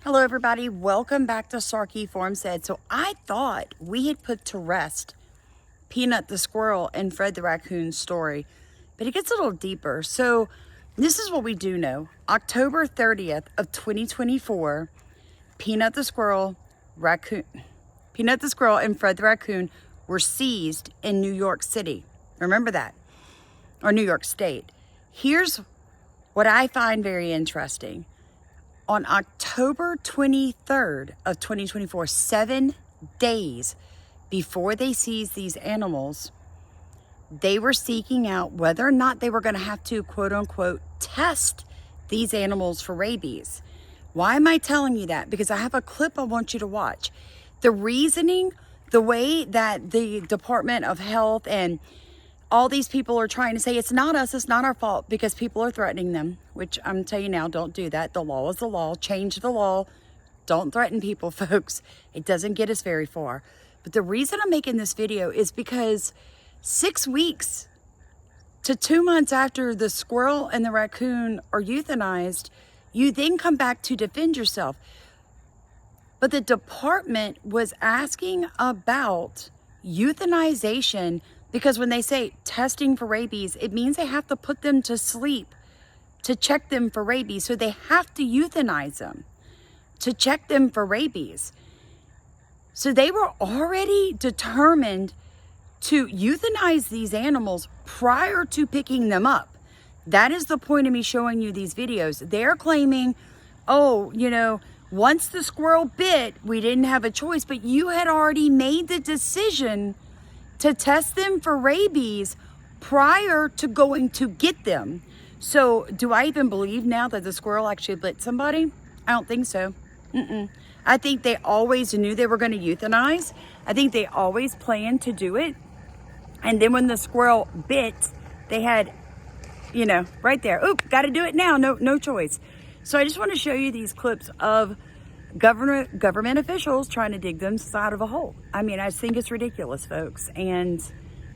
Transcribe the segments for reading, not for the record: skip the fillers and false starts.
Hello everybody, welcome back to Sarky Form Said. So I thought we had put to rest Peanut the Squirrel and Fred the Raccoon story, but it gets a little deeper. So this is what we do know. October 30th of 2024, Peanut the Squirrel, and Fred the Raccoon were seized in New York City. Remember that, or New York State. Here's what I find very interesting. On October 23rd of 2024, 7 days before they seized these animals, they were seeking out whether or not they were going to have to, quote unquote, test these animals for rabies. Why am I telling you that? Because I have a clip I want you to watch. The reasoning, the way that the Department of Health and all these people are trying to say it's not us, it's not our fault because people are threatening them, which I'm telling you now, don't do that. The law is the law. Change the law. Don't threaten people, folks. It doesn't get us very far. But the reason I'm making this video is because 6 weeks to 2 months after the squirrel and the raccoon are euthanized, you then come back to defend yourself. But the department was asking about euthanization because when they say testing for rabies, it means they have to put them to sleep to check them for rabies. So they have to euthanize them to check them for rabies. So they were already determined to euthanize these animals prior to picking them up. That is the point of me showing you these videos. They're claiming, oh, once the squirrel bit, we didn't have a choice, but you had already made the decision to test them for rabies prior to going to get them. So do I even believe now that the squirrel actually bit somebody? I don't think so. I think they always knew they were going to euthanize. I think they always planned to do it. And then when the squirrel bit, they had, right there, oop, got to do it now. No choice. So I just want to show you these clips of government officials trying to dig themselves out of a hole. I mean, I just think it's ridiculous, folks. And,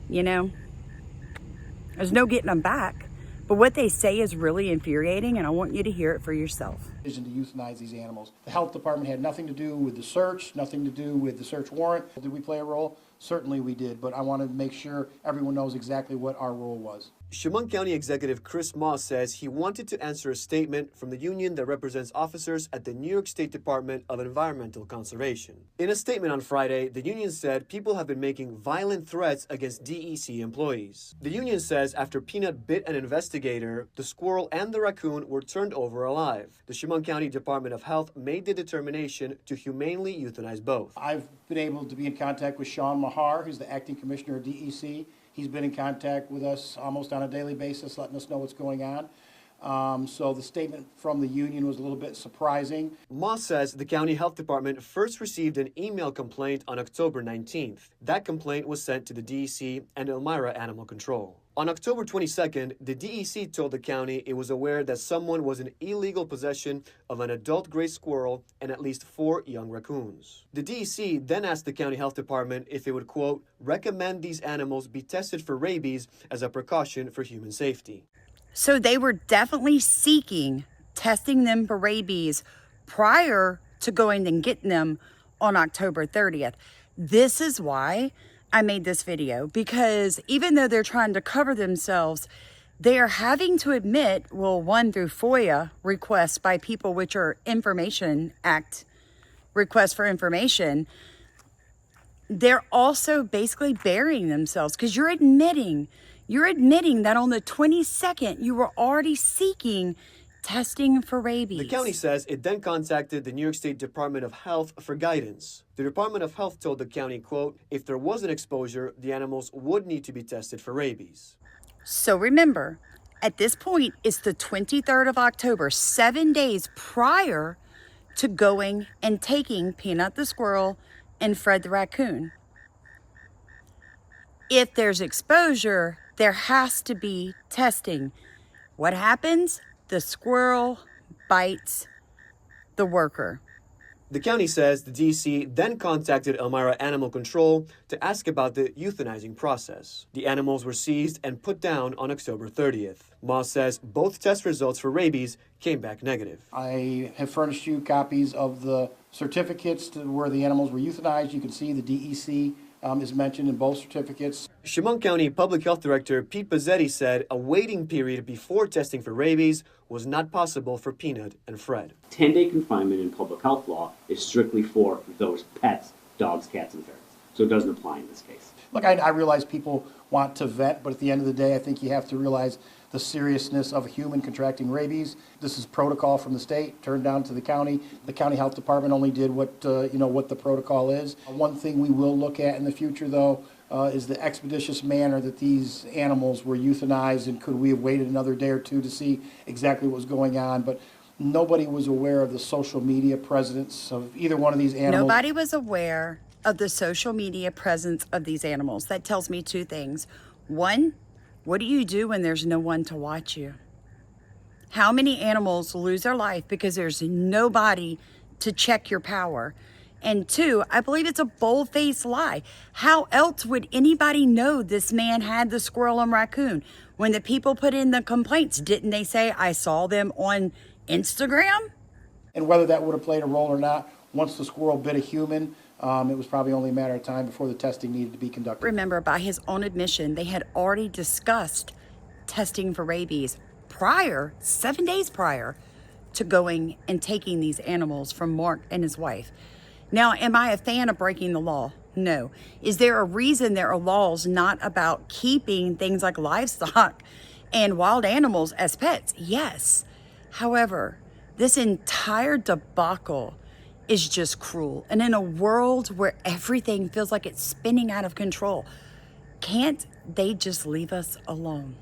there's no getting them back. But what they say is really infuriating, and I want you to hear it for yourself. Decision to euthanize these animals. The health department had nothing to do with the search, nothing to do with the search warrant. Did we play a role? Certainly we did, but I want to make sure everyone knows exactly what our role was. Chemung County Executive Chris Moss says he wanted to answer a statement from the union that represents officers at the New York State Department of Environmental Conservation. In a statement on Friday, the union said people have been making violent threats against DEC employees. The union says after Peanut bit an investigator, the squirrel and the raccoon were turned over alive. The Chemung County Department of Health made the determination to humanely euthanize both. I've been able to be in contact with Sean Mahar, who's the acting commissioner of DEC. He's been in contact with us almost on a daily basis, letting us know what's going on. So the statement from the union was a little bit surprising. Moss says the county health department first received an email complaint on October 19th. That complaint was sent to the DEC and Elmira Animal Control. On October 22nd, the DEC told the county it was aware that someone was in illegal possession of an adult gray squirrel and at least 4 young raccoons. The DEC then asked the county health department if it would, quote, recommend these animals be tested for rabies as a precaution for human safety. So they were definitely seeking testing them for rabies prior to going and getting them on October 30th. This is why I made this video, because even though they're trying to cover themselves, they are having to admit, well, one, through FOIA requests by people, which are Information Act requests for information, they're also basically burying themselves because you're admitting that on the 22nd, you were already seeking testing for rabies. The county says it then contacted the New York State Department of Health for guidance. The Department of Health told the county, quote, if there was an exposure, the animals would need to be tested for rabies. So remember, at this point, it's the 23rd of October, 7 days prior to going and taking Peanut the Squirrel and Fred the Raccoon. If there's exposure, there has to be testing. What happens? The squirrel bites the worker. The county says the DEC then contacted Elmira Animal Control to ask about the euthanizing process. The animals were seized and put down on October 30th. Moss says both test results for rabies came back negative. I have furnished you copies of the certificates to where the animals were euthanized. You can see the DEC is mentioned in both certificates. Chemung County Public Health Director Pete Pizzetti said a waiting period before testing for rabies was not possible for Pnut and Fred. 10-day confinement in public health law is strictly for those pets, dogs, cats, and ferrets. So it doesn't apply in this case. Look, I realize people want to vet, but at the end of the day, I think you have to realize the seriousness of a human contracting rabies. This is protocol from the state, turned down to the county. The county health department only did what the protocol is. One thing we will look at in the future, though, is the expeditious manner that these animals were euthanized, and could we have waited another day or two to see exactly what was going on. But nobody was aware of the social media presence of either one of these animals. Nobody was aware of the social media presence of these animals. That tells me two things. One, what do you do when there's no one to watch you? How many animals lose their life because there's nobody to check your power? And two, I believe it's a bold-faced lie. How else would anybody know this man had the squirrel and raccoon? When the people put in the complaints, didn't they say, I saw them on Instagram? And whether that would have played a role or not, once the squirrel bit a human, it was probably only a matter of time before the testing needed to be conducted. Remember, by his own admission, they had already discussed testing for rabies 7 days prior to going and taking these animals from Mark and his wife. Now, am I a fan of breaking the law? No. Is there a reason there are laws not about keeping things like livestock and wild animals as pets? Yes. However, this entire debacle is just cruel. And in a world where everything feels like it's spinning out of control, can't they just leave us alone?